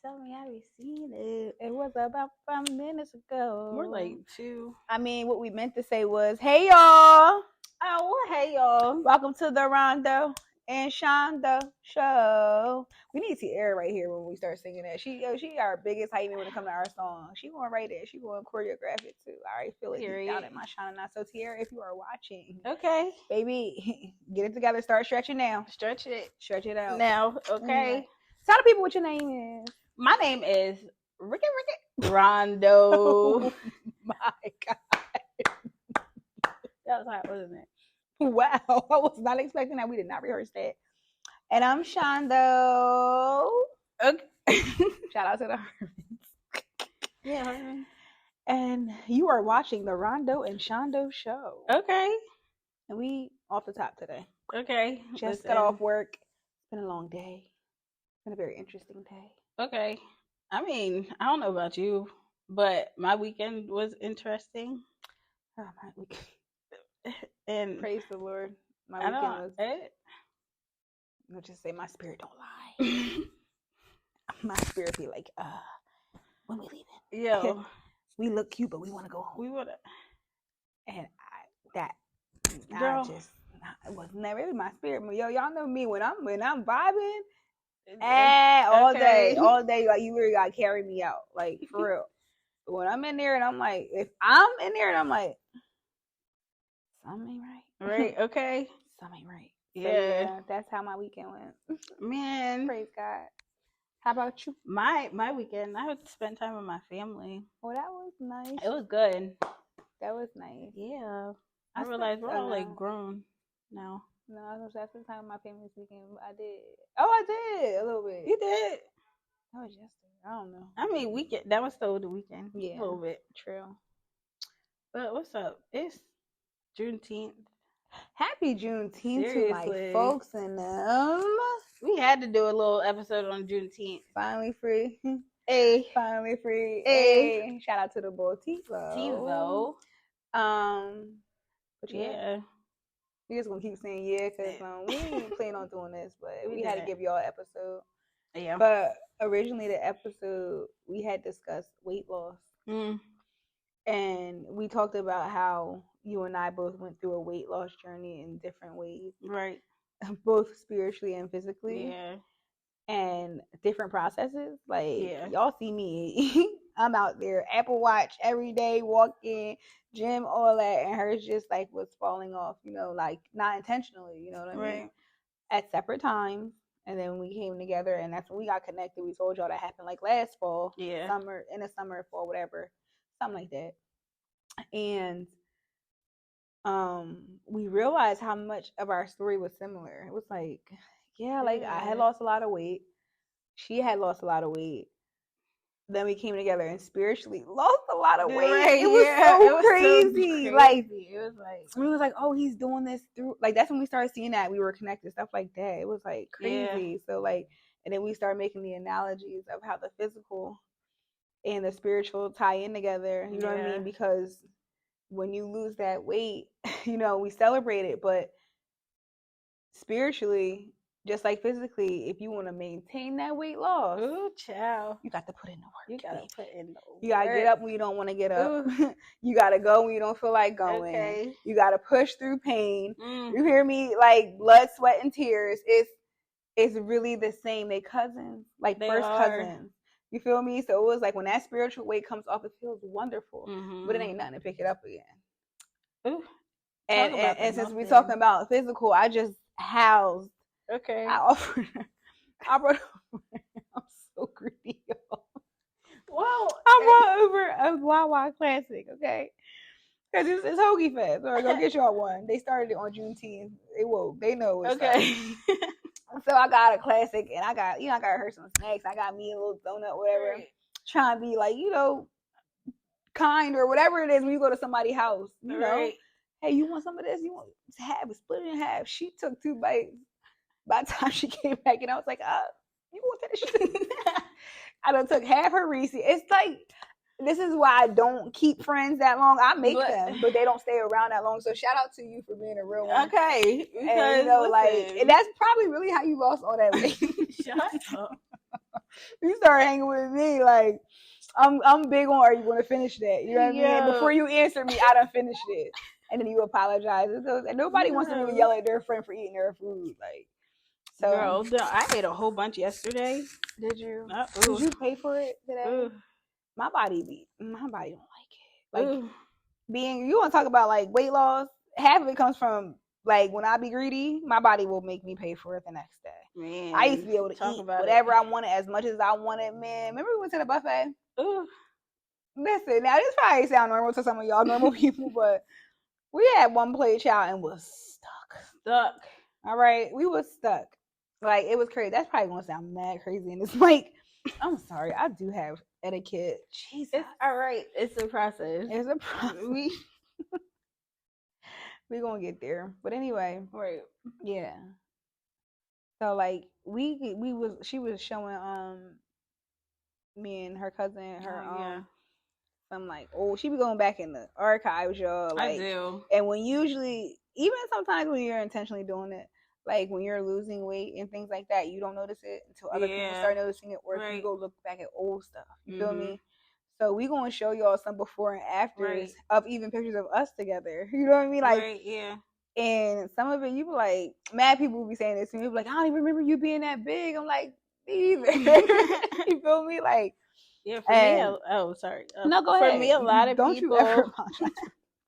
tell me I be seeing it. It was about 5 minutes ago. More like 2. I mean, what we meant to say was, hey y'all. Oh, hey y'all. Welcome to the Rondo and Shonda show. We need to air right here when we start singing that. She our biggest hype when it comes to our song. She going right there. She going to choreograph it too. I already feel it deep down in my Shonda. So Tierra, if you are watching, okay, baby, get it together. Start stretching now. Stretch it out now. Okay. Tell the people what your name is. My name is Ricky Rondo. Oh my God. That was hot, wasn't it? Wow. I was not expecting that. We did not rehearse that. And I'm Shondo. Okay. Shout out to the Hermans. Yeah, Herman. And you are watching the Rondo and Shondo show. Okay. And we off the top today. Okay. Just got off work. It's been a long day. It's been a very interesting day. Okay. I mean, I don't know about you, but my weekend was interesting. Oh, my weekend. And praise the Lord. My weekend was. I'll just say my spirit don't lie. My spirit be like, when we leaving? Yo. We look cute, but we want to go home. We would have. And it was never my spirit. Yo, y'all know me when I'm vibing. All day, like you literally gotta carry me out, like for real. When I'm in there and I'm like, if I'm in there and I'm like, something ain't right. Right, okay. Something ain't right. Yeah. That's how my weekend went. Man. Praise God. How about you? My weekend, I would spend time with my family. Oh, that was nice. It was good. That was nice. Yeah. I realized we're all like grown now. No, I was spend time with my family this weekend. I did. Oh, I did a little bit. You did? That was yesterday. I don't know. I mean, weekend. That was still the weekend. Yeah. A little bit. True. But what's up? It's Juneteenth. Happy Juneteenth to my folks and them. We had to do a little episode on Juneteenth. Finally free. Hey. Finally free. Hey. Shout out to the boy TiVo. But yeah. We just gonna keep saying because we ain't planning on doing this, but we had to give y'all an episode. Yeah. But originally the episode we had discussed weight loss. And we talked about how you and I both went through a weight loss journey in different ways. Right. Both spiritually and physically. Yeah. And different processes. Like y'all see me. I'm out there, Apple Watch every day, walking, gym, all that, and hers just like was falling off, like not intentionally, you know what I mean? At separate times. And then we came together, and that's when we got connected. We told y'all that happened like last fall, summer, fall, whatever, something like that. And we realized how much of our story was similar. It was like, I had lost a lot of weight. She had lost a lot of weight. Then we came together and spiritually lost a lot of weight. Right, it was so crazy. Like it was like, oh, he's doing this through. Like that's when we started seeing that we were connected, stuff like that. It was like crazy. Yeah. So like, and then we started making the analogies of how the physical and the spiritual tie in together. You know what I mean? Because when you lose that weight, we celebrate it, but spiritually, just like physically, if you want to maintain that weight loss, ooh, child, you got to put in the work. You got to put in the work. You got to get up when you don't want to get up. You got to go when you don't feel like going. Okay. You got to push through pain. You hear me? Like blood, sweat, and tears. It's really the same. They cousins, like they first cousins. You feel me? So it was like when that spiritual weight comes off, it feels wonderful, but it ain't nothing to pick it up again. Ooh. And since we're talking about physical, I just housed. Okay. I offered her. I'm so greedy, y'all. Wow. I brought over a Wawa Classic, okay? Because it's Hoagie Fest. So go get y'all one. They started it on Juneteenth. They know it's okay. So I got a classic, and I got her some snacks. I got me a little donut, whatever. Right. Trying to be like, kind or whatever it is when you go to somebody's house. You know, hey, you want some of this? You want to have it split it in half? She took 2 bites. By the time she came back, and I was like, you want to finish? I done took half her Reese. It's like, this is why I don't keep friends that long. I make them, but they don't stay around that long. So shout out to you for being a real one. Okay. Because, and that's probably really how you lost all that weight. Shut up. you start hanging with me, like I'm big on. Are you going to finish that? You know what I mean? And before you answer me, I done finished it, and then you apologize. And nobody wants to really yell at their friend for eating their food, like. So, girl, I ate a whole bunch yesterday. Did you? Did you pay for it today? My body don't like it. Like you want to talk about like weight loss? Half of it comes from like when I be greedy, my body will make me pay for it the next day. Man, I used to be able to eat whatever I wanted as much as I wanted. Man, remember we went to the buffet? Listen, now this probably sound normal to some of y'all normal people, but we had one plate, child, and was stuck. All right, we was stuck. Like it was crazy. That's probably gonna sound mad crazy, and it's like, I'm sorry, I do have etiquette. Jesus, it's all right. It's a process. It's a process. We gonna get there, but anyway, right? Yeah. So like she was showing me and her cousin some like she be going back in the archives, y'all. Like, I do. And when usually, even sometimes when you're intentionally doing it, like when you're losing weight and things like that, you don't notice it until other people start noticing it, or if you go look back at old stuff. You feel me? So we gonna show y'all some before and afters of even pictures of us together. You know what I mean? Like, and some of it, you be like, mad people will be saying this to me. You be like, I don't even remember you being that big. I'm like, me either. You feel me? Like, for me, sorry. No, go ahead. For me, a lot of don't people. Don't you ever apologize.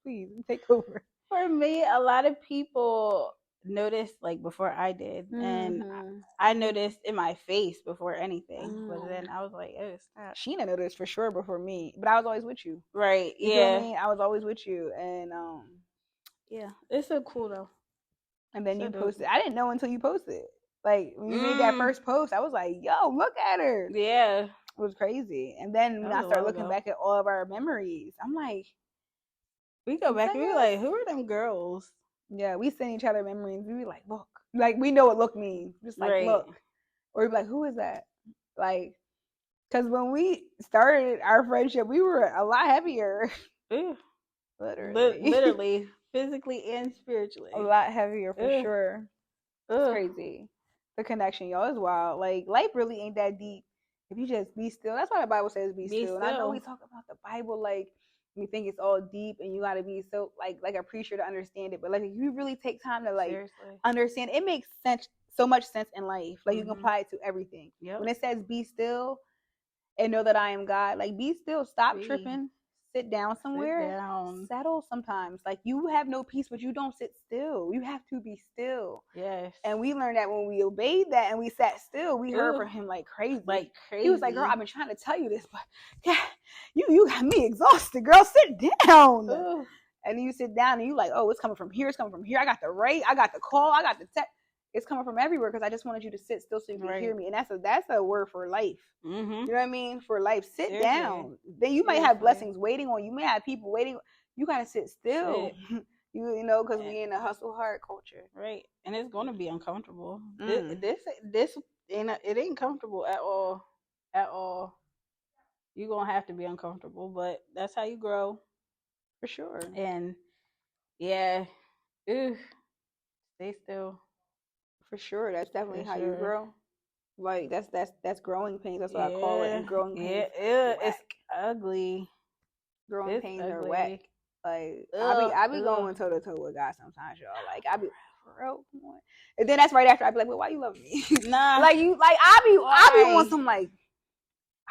Please take over. For me, a lot of people noticed like before I did, and I noticed in my face before anything. But then I was like, oh, stop. Sheena noticed for sure before me, but I was always with you. Right? You feel me? I was always with you, and yeah, it's so cool though. And then you posted. I didn't know until you posted. Like when you made that first post, I was like, "Yo, look at her!" Yeah, it was crazy. And then when I started looking back at all of our memories, I'm like, we go back and we like, who are them girls? Yeah, we send each other memories. We be like, look, like we know what look means. Just like look, or we be like, who is that? Like, because when we started our friendship, we were a lot heavier. Literally, physically and spiritually, a lot heavier for sure. It's crazy. The connection, y'all, is wild. Like life really ain't that deep if you just be still. That's why the Bible says be still. And I know we talk about the Bible like we think it's all deep and you got to be so like a preacher to understand it. But like if you really take time to like understand, it makes sense, so much sense in life. Like you can apply it to everything. When it says be still and know that I am God, like be still, stop tripping, sit down somewhere, settle sometimes. Like you have no peace, but you don't sit still. You have to be still. Yes. And we learned that when we obeyed that and we sat still, we heard from him like crazy. He was like, girl, I've been trying to tell you this, but God, you got me exhausted, girl. Sit down. And then you sit down and you like, oh, it's coming from here. It's coming from here. I got the I got the call. I got the text. It's coming from everywhere because I just wanted you to sit still so you can hear me. And that's a word for life. You know what I mean? For life, sit down. Then you might have blessings waiting on you. You may have people waiting. You got to sit still. You know, because we in a hustle hard culture. Right. And it's going to be uncomfortable. This ain't comfortable at all. At all. You're going to have to be uncomfortable, but that's how you grow. For sure. And yeah. Stay still. For sure. That's definitely how you grow. Like that's growing pains. That's what I call it. And growing pains. It's ugly. Growing pains are whack. Like I be going toe to toe with God sometimes, y'all. Like I be real, and then that's right after I be like, well, why you love me? Nah. Like you, like I be on some like,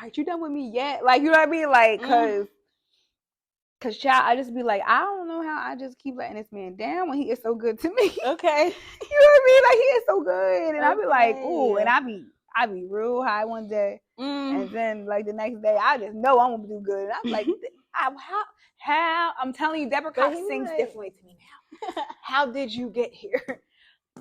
aren't you done with me yet? Like you know what I mean? Like cause child, I just be like, I don't know how I just keep letting this man down when he is so good to me. Okay. You know what I mean? Like he is so good, and I be like, ooh, and I be real high one day, and then like the next day, I just know I'm gonna do good. And I'm like, how? I'm telling you, Deborah Cox sings differently to me now. How did you get here?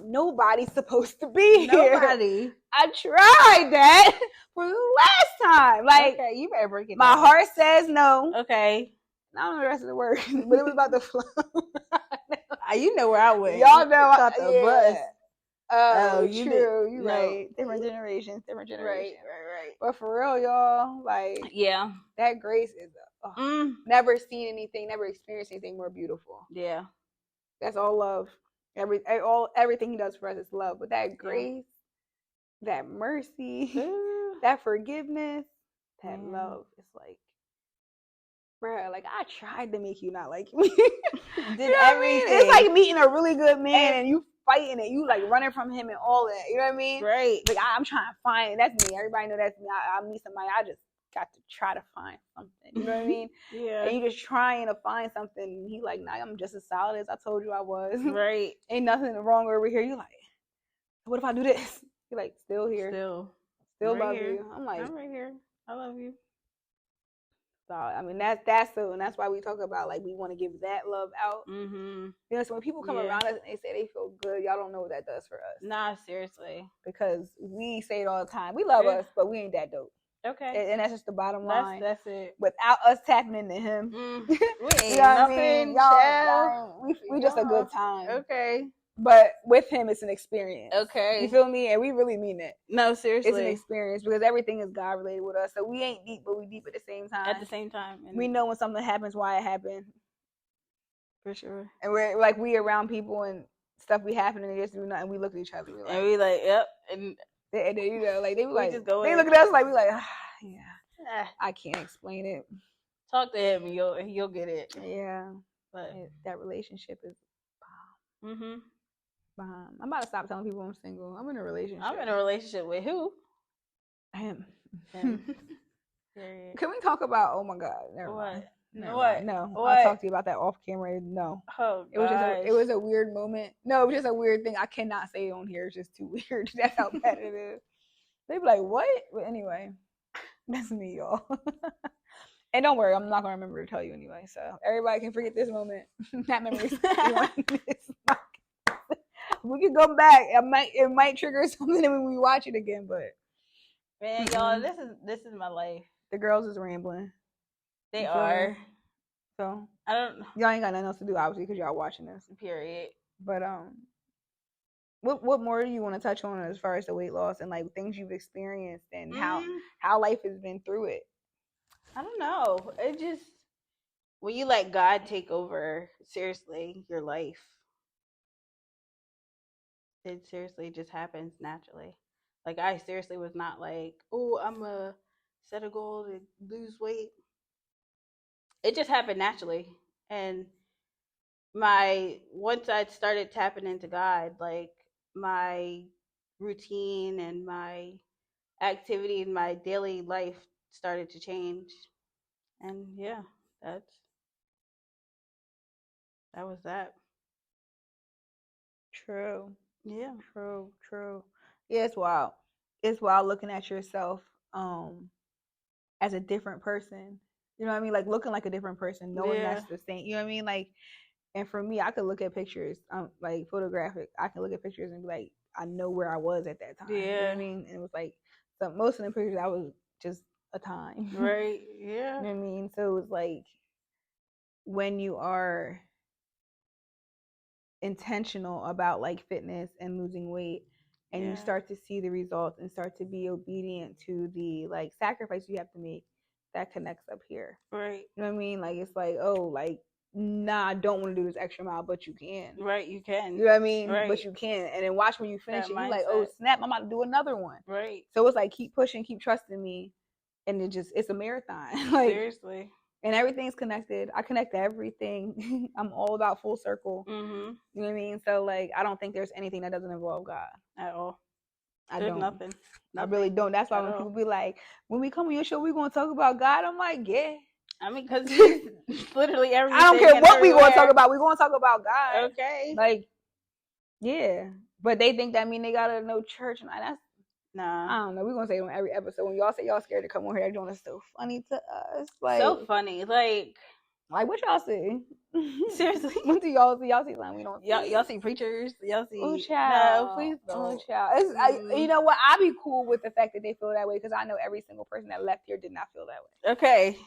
Nobody's supposed to be here. Nobody. I tried that for the last time. Like, okay, you better break it my down. heart says no. Okay. I don't know the rest of the words, but it was about the flow. You know where I went. Y'all know I the bus. Oh, true. You're right. Different generations. Right. But for real, y'all, like, that grace is never seen anything, never experienced anything more beautiful. Yeah. That's all love. Everything he does for us is love. But that grace, that mercy, that forgiveness, that love. It's like, bruh, like I tried to make you not like me. Did everything. It's like meeting a really good man and you fighting it, you like running from him and all that. You know what I mean? Right. Like I'm trying to find. That's me. Everybody know that's me. I meet somebody. I just got to try to find something. You know what I mean? Yeah. And you just trying to find something. And he like, nah, I'm just as solid as I told you I was. Right. Ain't nothing wrong over here. You like, what if I do this? You're like, still here. Still right love here. You. I'm like, I'm right here. I love you. So I mean that's so, and that's why we talk about like we want to give that love out. Mm-hmm. You know, so when people come around us and they say they feel good, y'all don't know what that does for us. Nah, seriously. Because we say it all the time. We love us, but we ain't that dope. Okay. And that's just the bottom line. That's it. Without us tapping into him, we ain't you know nothing. I mean? Y'all, we just a good time. Okay. But with him, it's an experience. Okay. You feel me? And we really mean it. No, seriously. It's an experience because everything is God related with us. So we ain't deep, but we deep at the same time. At the same time. And we know when something happens, why it happened. For sure. And we're like, we around people and stuff be happening and they just do nothing. We look at each other. And we like, yep. And you know, like, they be like, just go they in. look at us like, we like, yeah, I can't explain it. Talk to him and you'll get it. Yeah. But that relationship is bomb. Mm-hmm. I'm about to stop telling people I'm single. I'm in a relationship. I'm in a relationship with who? Him. Can we talk about? Oh my God! Never what? Mind. Never what? Mind. No, what? I'll talk to you about that off camera. No. Oh, it was a weird moment. No, it was just a weird thing. I cannot say it on here. It's just too weird. That's how bad it is. They be like, "What?" But anyway, that's me, y'all. And don't worry, I'm not gonna remember to tell you anyway. So everybody can forget this moment. That memory. We can go back. It might trigger something when we watch it again, but man, y'all, this is my life. The girls is rambling. They are. So I don't. Y'all ain't got nothing else to do, obviously, because y'all watching this. Period. But what more do you want to touch on as far as the weight loss and like things you've experienced and how life has been through it? I don't know. It just when you let God take over seriously your life. It seriously just happens naturally. Like I seriously was not like, oh, I'm a set a goal to lose weight. It just happened naturally. And once I started tapping into God, like my routine and my activity in my daily life started to change. And yeah, that was that. True. Yeah. True. Yeah, it's wild. It's wild looking at yourself as a different person. You know what I mean? Like looking like a different person, knowing that's the same. You know what I mean? Like, and for me, I could look at pictures, like photographic. I can look at pictures and be like, I know where I was at that time. Yeah. You know what I mean? And it was like, so most of the pictures, I was just a time. Right. Yeah. You know what I mean? So it was like when you are intentional about like fitness and losing weight and you start to see the results and start to be obedient to the like sacrifice you have to make, that connects up here. Right. You know what I mean? Like it's like, oh, like, nah, I don't want to do this extra mile, but you can. Right, you can. You know what I mean? Right. But you can. And then watch when you finish it, you're like, oh snap, I'm about to do another one. Right. So it's like keep pushing, keep trusting me. And it's a marathon. Like seriously. And everything's connected. I connect everything. I'm all about full circle. Mm-hmm. You know what I mean? So like, I don't think there's anything that doesn't involve God at all. There's nothing. I really don't. That's why when people be like, when we come on your show, we're going to talk about God. I'm like, yeah. I mean, because it's literally everything. I don't care what we're going to talk about. We're going to talk about God. Okay. Like, yeah. But they think that mean they got to know church. And that's, nah. I don't know. We're going to say it on every episode. When y'all say y'all scared to come on here, they're doing it so funny to us. Like, so funny. Like what y'all see? Seriously? What do y'all see? Y'all see something we don't see? Y'all see preachers? Y'all see? Oh, child. No, please don't. Oh, child. You know what? I'd be cool with the fact that they feel that way because I know every single person that left here did not feel that way. Okay.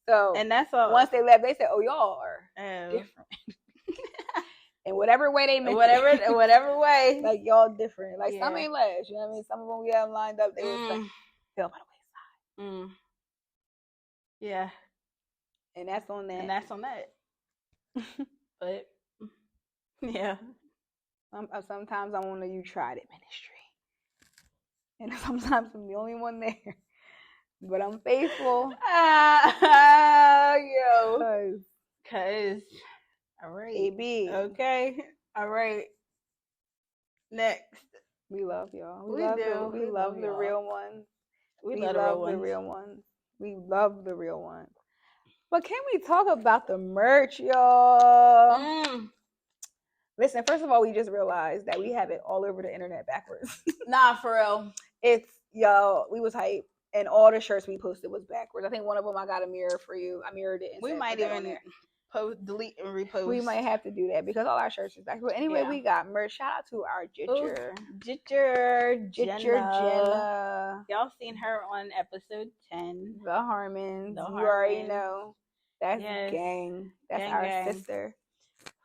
So, and that's all. Once they left, they said, "Oh, y'all are different." In whatever way they meant whatever way. Like y'all different. Like some ain't last. You know what I mean? Some of them we have lined up. They was like fell by the wayside. Yeah. And that's on that. But yeah. Sometimes I want to you tried it ministry. And sometimes I'm the only one there. but I'm faithful. Yo. Cause. All right. AB. Okay. All right. Next. We love y'all. We love do. We love the real ones. We love the real ones. We love the real ones. But can we talk about the merch, y'all? Listen, first of all, we just realized that we have it all over the internet backwards. Nah, for real. It's, yo, we was hype. And all the shirts we posted was backwards. I think one of them I got a mirror for you. I mirrored it. We might even post, delete, and repost. We might have to do that because all our shirts is backwards. Anyway, we got merch. Shout out to our Jenna. Y'all seen her on episode 10. The Harmons. You already know. That's gang. That's our sister.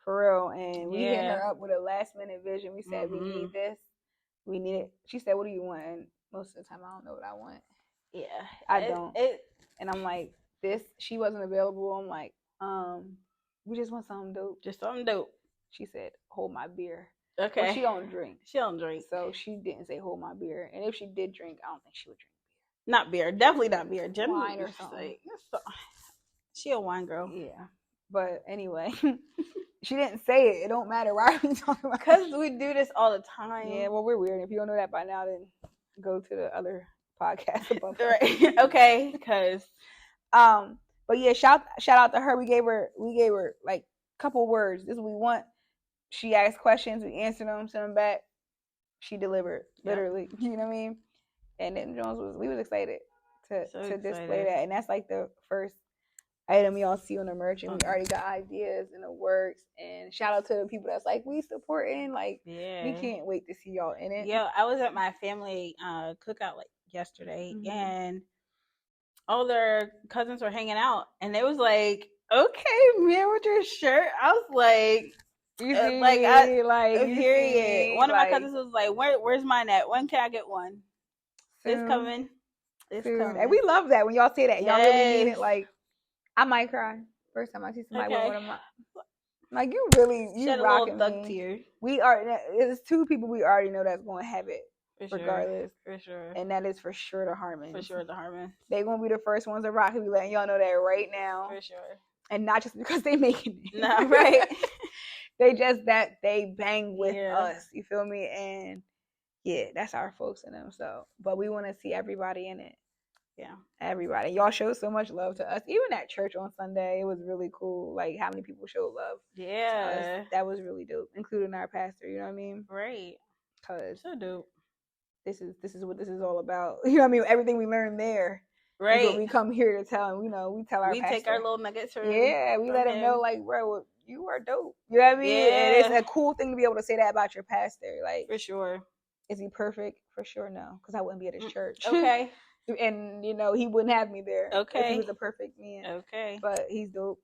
For real. And we hit her up with a last minute vision. We said, we need this. We need it. She said, what do you want? And most of the time, I don't know what I want. Yeah. I don't. And I'm like, this, she wasn't available. I'm like, we just want something dope. Just something dope. She said, hold my beer. Okay. Well, she don't drink. So she didn't say hold my beer. And if she did drink, I don't think she would drink beer. Not beer. Definitely not beer. Wine or something. She a wine girl. Yeah. But anyway, she didn't say it. It don't matter. Why are we talking about it? Because we do this all the time. Yeah, well, we're weird. If you don't know that by now, then go to the other podcast above. Right. Okay. Because but yeah, shout out to her. We gave her like a couple words. This is what we want. She asked questions, we answered them, sent them back. She delivered, literally. You know what I mean? And then we was excited to display that. And that's like the first item y'all see on the merch, and we already got ideas in the works. And shout out to the people that's like, we supporting, like, we can't wait to see y'all in it. Yeah, I was at my family cookout like yesterday, and all their cousins were hanging out, and they was like, okay, man, with your shirt. I was like, period. One of my cousins was like, where's mine at? When can I get one? It's coming. It's coming. And we love that when y'all say that. Y'all really mean it. Like, I might cry first time I see somebody with one of my. Like, you rocking me. Tear. It's two people we already know that's going to have it. Regardless. For sure. And that is for sure the Harmons. For sure the Harmons. They gonna be the first ones to rock it. We letting y'all know that right now. For sure. And not just because they making it. Nah, right. They just that they bang with us. You feel me? And yeah, that's our folks in them. So, but we want to see everybody in it. Yeah. Everybody. Y'all showed so much love to us. Even at church on Sunday, it was really cool. Like how many people showed love. Yeah. To us. That was really dope. Including our pastor, you know what I mean? Right. Cause so dope. This is what this is all about. You know what I mean? Everything we learned there. Right. Is what we come here to tell him. You know, we tell our pastor. We take our little nuggets from we let him know, like, bro, you are dope. You know what I mean? Yeah. And it's a cool thing to be able to say that about your pastor. Like, for sure. Is he perfect? For sure, no. Because I wouldn't be at his church. Okay. And, you know, he wouldn't have me there. Okay. If he was a perfect man. Okay. But he's dope.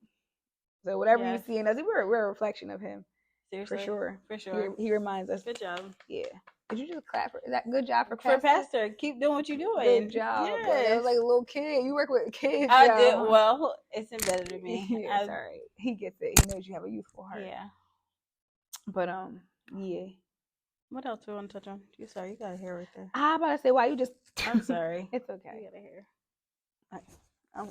So whatever you see in us, we're a reflection of him. Seriously. For sure. For sure. He reminds us. Good job. Yeah. Did you just clap for? Is that good job for pastor? For pastor, keep doing what you're doing. Good job. Yes. I was like a little kid. You work with kids. I did well. It's embedded in me. It's all right. He gets it. He knows you have a youthful heart. Yeah. But yeah. What else do we want to touch on? You sorry, you got a hair right there. I'm about to say why you just. I'm sorry. It's okay. You got a hair.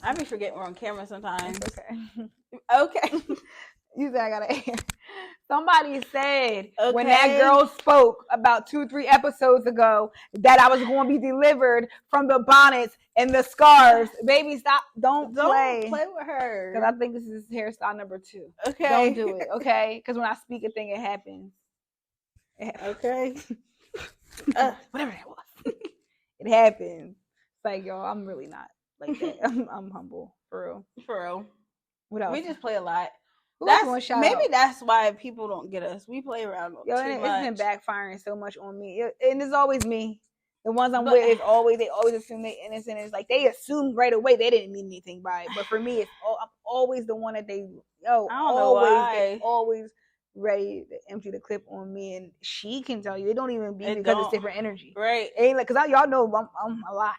I be forgetting we're on camera sometimes. It's okay. Okay. You said I got a hair. Somebody said when that girl spoke about 2-3 episodes ago that I was going to be delivered from the bonnets and the scarves. Baby, stop. Don't play with her. Because I think this is hairstyle number 2. Okay. Don't do it, okay? Because when I speak a thing, it happens. Okay. Whatever that was. It happens. It's like, yo, I'm really not like that. I'm humble. For real. For real. What else? We just play a lot. Maybe that's why people don't get us. We play around too much. It's been backfiring so much on me, and it's always me. The ones I'm with, they always assume they innocent. It's like they assume right away they didn't mean anything by it. But for me, I'm always the one that they always ready to empty the clip on me, and she can tell you it don't even be because it's different energy, right? It ain't like because y'all know I'm a lot,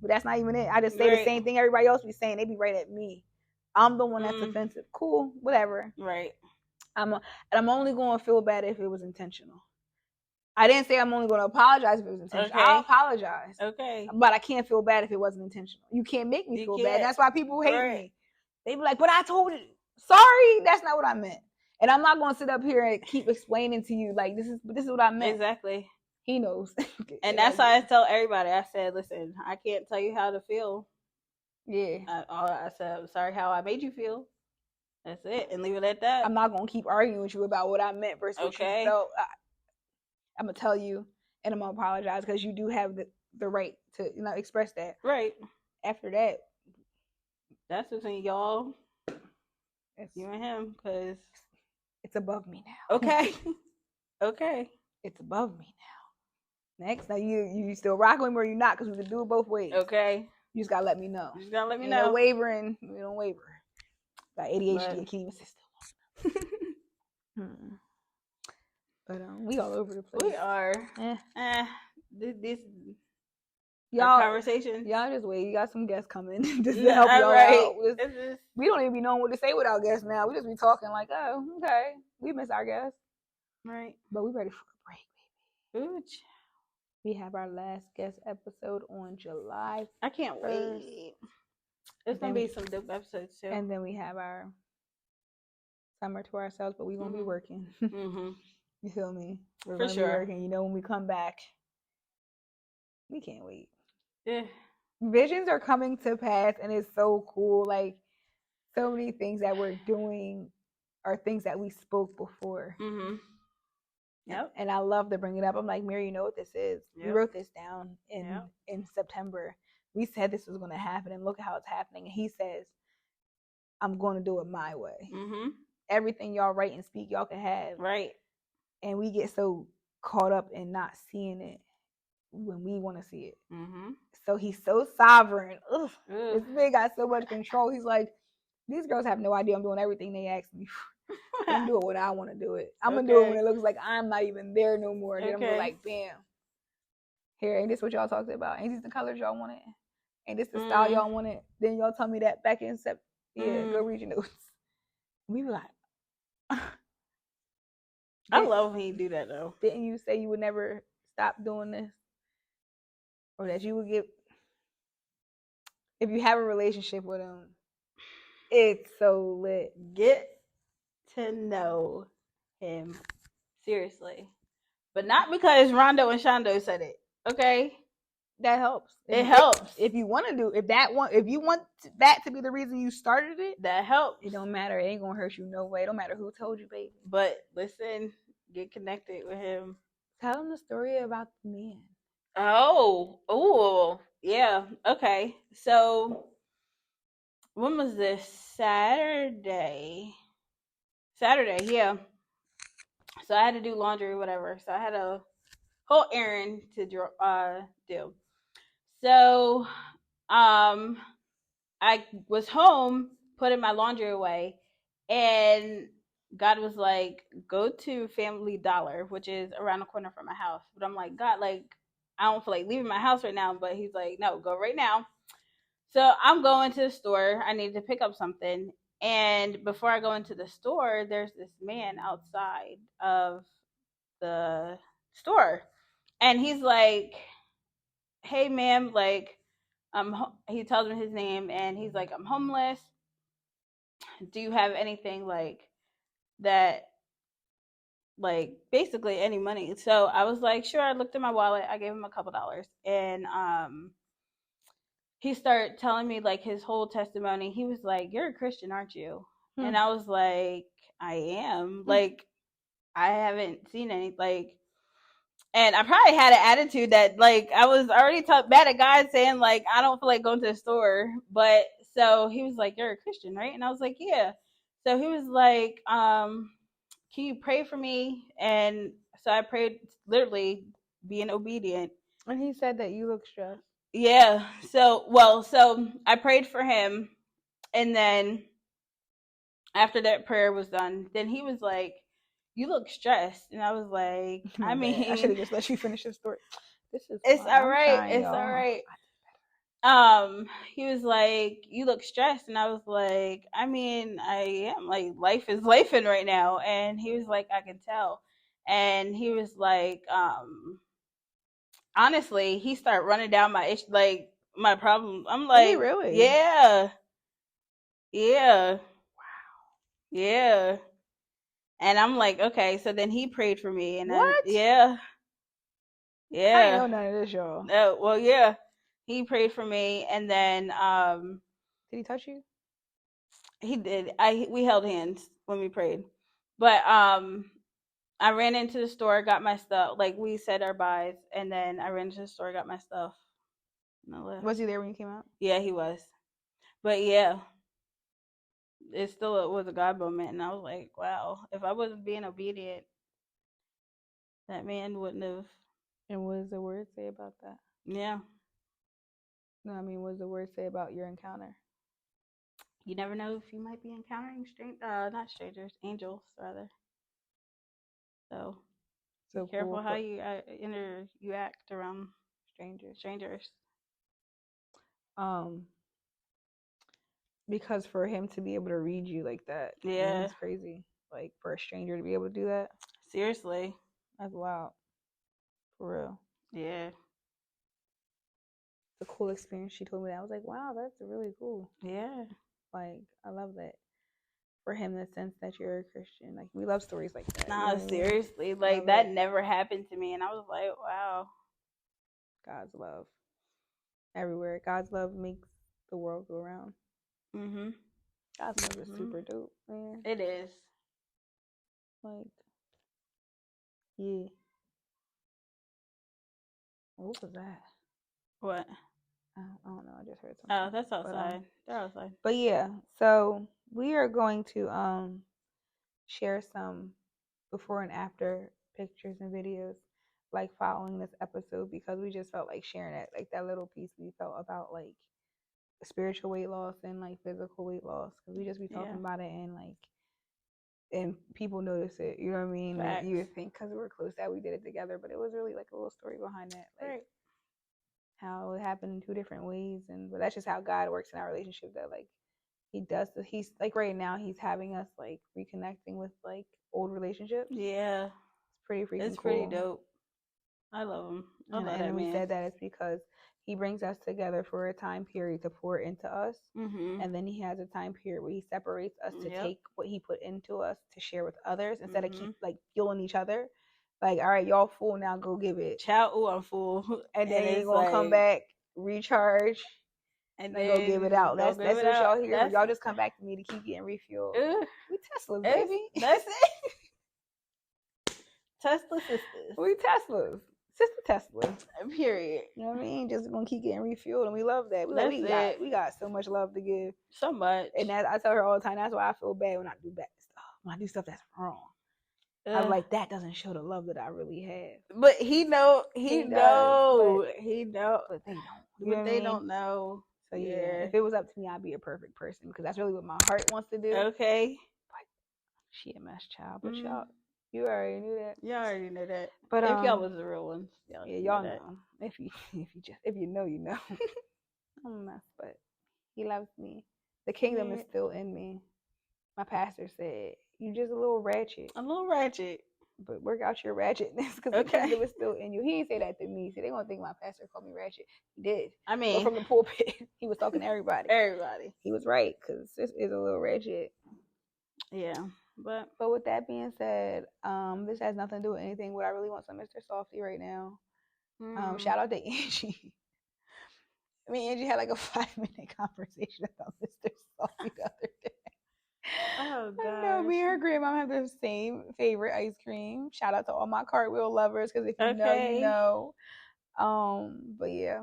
but that's not even it. I just say the same thing everybody else be saying. They be right at me. I'm the one that's offensive. Cool, whatever. Right. I'm only going to feel bad if it was intentional. I didn't say I'm only going to apologize if it was intentional. Okay. I'll apologize. Okay. But I can't feel bad if it wasn't intentional. You can't make me feel bad. That's why people hate me. They be like, but I told you. Sorry, that's not what I meant. And I'm not going to sit up here and keep explaining to you, like, this is what I meant. Exactly. He knows. And that's why I tell everybody, I said, listen, I can't tell you how to feel. Yeah. I said, I'm sorry how I made you feel. That's it. And leave it at that. I'm not going to keep arguing with you about what I meant versus what you felt. I'm going to tell you, and I'm going to apologize because you do have the right to, express that. Right. After that. That's between y'all. It's you and him, because it's above me now. Okay. Okay. It's above me now. Next, now you still rocking with me or you not? Because we can do it both ways. Okay. You just gotta let me know. You just gotta let me Ain't know. No wavering. We don't waver. Got ADHD and can't even sit still. But we all over the place. We are. This y'all conversation. Y'all just wait. You got some guests coming just to help y'all out. We don't even be knowing what to say without guests now. We just be talking like, oh, okay. We miss our guests. Right. But we ready for a break, baby. Ooh. We have our last guest episode on July 1st. I can't wait. It's going to be some dope episodes too. And then we have our summer to ourselves, but we're going to be working. You feel me? We're going to be working. When we come back, we can't wait. Yeah. Visions are coming to pass, and it's so cool. Like, so many things that we're doing are things that we spoke before. Yep. And I love to bring it up. I'm like, Mary, you know what this is? Yep. We wrote this down in September. We said this was going to happen, and look how it's happening. And he says, I'm going to do it my way. Everything y'all write and speak, y'all can have. Right. And we get so caught up in not seeing it when we want to see it. So he's so sovereign. This man got so much control. He's like, these girls have no idea I'm doing everything they ask me for. I'm doing what I want to do it. I'm going to do it when it looks like I'm not even there no more. And then I'm going to be like, bam. Here, ain't this what y'all talked about? Ain't these the colors y'all wanted? Ain't this the style y'all wanted? Then y'all tell me that back in September. Yeah, go read your notes. We be like, I love when you do that though. Didn't you say you would never stop doing this? Or that you would if you have a relationship with him, it's so lit. Get to know him. Seriously. But not because Rondo and Shondo said it. Okay? That helps. It helps. If you want to if you want that to be the reason you started it, that helps. It don't matter. It ain't gonna hurt you no way. It don't matter who told you, baby. But listen, get connected with him. Tell him the story about the man. Oh, yeah. Okay. So when was this? Saturday, yeah. So I had to do laundry or whatever. So I had a whole errand to do. So I was home putting my laundry away, and God was like, go to Family Dollar, which is around the corner from my house. But I'm like, God, like, I don't feel like leaving my house right now. But he's like, no, go right now. So I'm going to the store. I need to pick up something. And before I go into the store, there's this man outside of the store. And he's like, hey, ma'am, like, he tells me his name. And he's like, I'm homeless. Do you have anything like that, like basically any money? So I was like, sure. I looked in my wallet. I gave him a couple dollars. And he started telling me like his whole testimony. He was like, you're a Christian, aren't you? And I was like, I am. Like, I haven't seen any, like, and I probably had an attitude that like I was already mad at God saying like I don't feel like going to the store. But so he was like, you're a Christian, right? And I was like, yeah. So he was like, can you pray for me? And so I prayed, literally being obedient. And he said that you look stressed. Yeah. So I prayed for him, and then after that prayer was done, then he was like, you look stressed. And I was like, I mean, I should have just let you finish the story. It's all right. It's all right. He was like, you look stressed. And I was like, I mean, I am, like, life is lifing right now. And he was like, I can tell. And he was like, honestly, he started running down my issue, like my problem. I'm like, really? Yeah. Wow. Yeah. And I'm like, okay. So then he prayed for me, and then What? yeah. I ain't know none of this, y'all. No, well, yeah. He prayed for me, and then Did he touch you? he did. We held hands when we prayed, but I ran into the store, got my stuff. Like we said our byes, and then I ran into the store, got my stuff, and I left. Was he there when you came out? Yeah, he was. But yeah, it still was a God moment, and I was like, wow, if I wasn't being obedient, that man wouldn't have. And what does the word say about that? Yeah. No, I mean, what does the word say about your encounter? You never know if you might be encountering not strangers, angels rather. So be careful cool how you you act around strangers. Because for him to be able to read you like that, yeah, it's crazy. Like for a stranger to be able to do that, seriously, that's wild. For real. Yeah. It's a cool experience. She told me that. I was like, wow, that's really cool. Yeah. Like, I love that. For him, the sense that you're a Christian. Like, we love stories like that. Nah, you know seriously. Like, that never happened to me. And I was like, wow. God's love. Everywhere. God's love makes the world go around. Mm-hmm. God's love is super dope, man. It is. Like, yeah. What was that? What? I don't know. I just heard something. Oh, that's outside. They're outside. But yeah, so we are going to share some before and after pictures and videos, like following this episode, because we just felt like sharing it, like that little piece we felt about like spiritual weight loss and like physical weight loss, because we just be talking about it, and like, and people notice it, you know what I mean? Facts. You would think because we're close that we did it together, but it was really like a little story behind it, like how it happened in two different ways. And but that's just how God works in our relationship, that like he does this. He's like, right now he's having us like reconnecting with like old relationships. Yeah, it's pretty freaking it's cool. pretty dope. I love him. I love that man. We said that it's because he brings us together for a time period to pour into us, and then he has a time period where he separates us to take what he put into us to share with others, instead of keep like fueling each other. Like, all right, y'all full now, go give it. Child, ooh, I'm full. And then you're gonna come back, recharge, and then go give it out. That's what y'all hear. Y'all just come back to me to keep getting refueled. We Teslas, baby. That's it. Tesla sisters. We Teslas. Sister Tesla. Period. You know what I mean? Just gonna keep getting refueled, and we love that. We got so much love to give. So much. And that, I tell her all the time, that's why I feel bad when I do bad stuff. When I do stuff that's wrong. I'm like, that doesn't show the love that I really have. But he know. But they don't. But they don't know. So yeah, if it was up to me, I'd be a perfect person, because that's really what my heart wants to do. Okay. But she a mess child. But y'all, you already knew that. Y'all already know that. But if y'all was the real ones, y'all know. If you know, you know. I'm a mess, but he loves me. The kingdom is still in me. My pastor said, "You just a little ratchet." A little ratchet. But work out your ratchetness, because the kingdom is still in you. He didn't say that to me. See, they gonna think my pastor called me ratchet. He did. I mean, but from the pulpit, he was talking to everybody. Everybody. He was right, because this is a little ratchet. Yeah. But with that being said, this has nothing to do with anything. What I really want some Mr. Softy right now. Shout out to Angie. Me and Angie had like a 5-minute conversation about Mr. Softy the other day. Oh god. I know, me and her grandma have the same favorite ice cream. Shout out to all my cartwheel lovers, because if you know, you know. But yeah,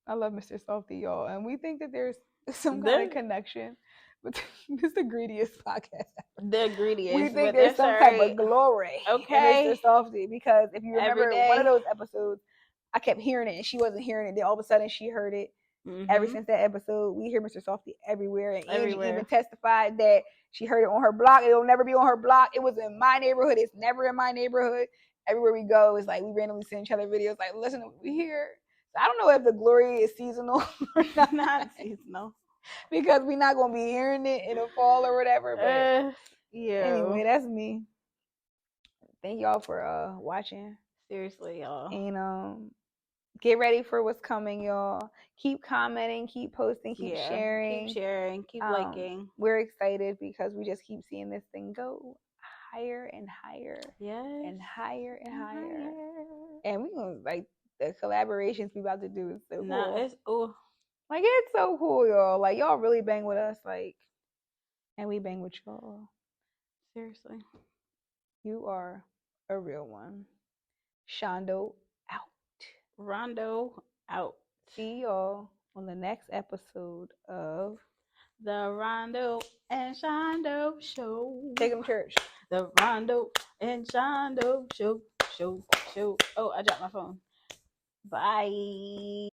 I love Mr. Softy, y'all, and we think that there's some kind of connection. But this is the greediest podcast ever. The greediest. We think there's some type of glory in Mr. Softy, because if you remember one of those episodes, I kept hearing it and she wasn't hearing it. Then all of a sudden she heard it. Ever since that episode, we hear Mr. Softy everywhere. And Angie even testified that she heard it on her block. It'll never be on her block. It was in my neighborhood. It's never in my neighborhood. Everywhere we go, it's like we randomly send each other videos like, listen to what we hear. So I don't know if the glory is seasonal or not seasonal. Because we're not going to be hearing it in the fall or whatever. But anyway, that's me. thank y'all for watching. Seriously, y'all. And get ready for what's coming, y'all. Keep commenting, keep posting, keep sharing. Keep sharing, keep liking. We're excited because we just keep seeing this thing go higher and higher. Yes. And higher and higher. And we gonna like the collaborations we about to do is so cool. Like it's so cool, y'all. Like y'all really bang with us, like, and we bang with y'all. Seriously. You are a real one. Shondo out. Rondo out. See y'all on the next episode of the Rondo and Shondo Show. Take 'em church. The Rondo and Shondo Show. Oh, I dropped my phone. Bye.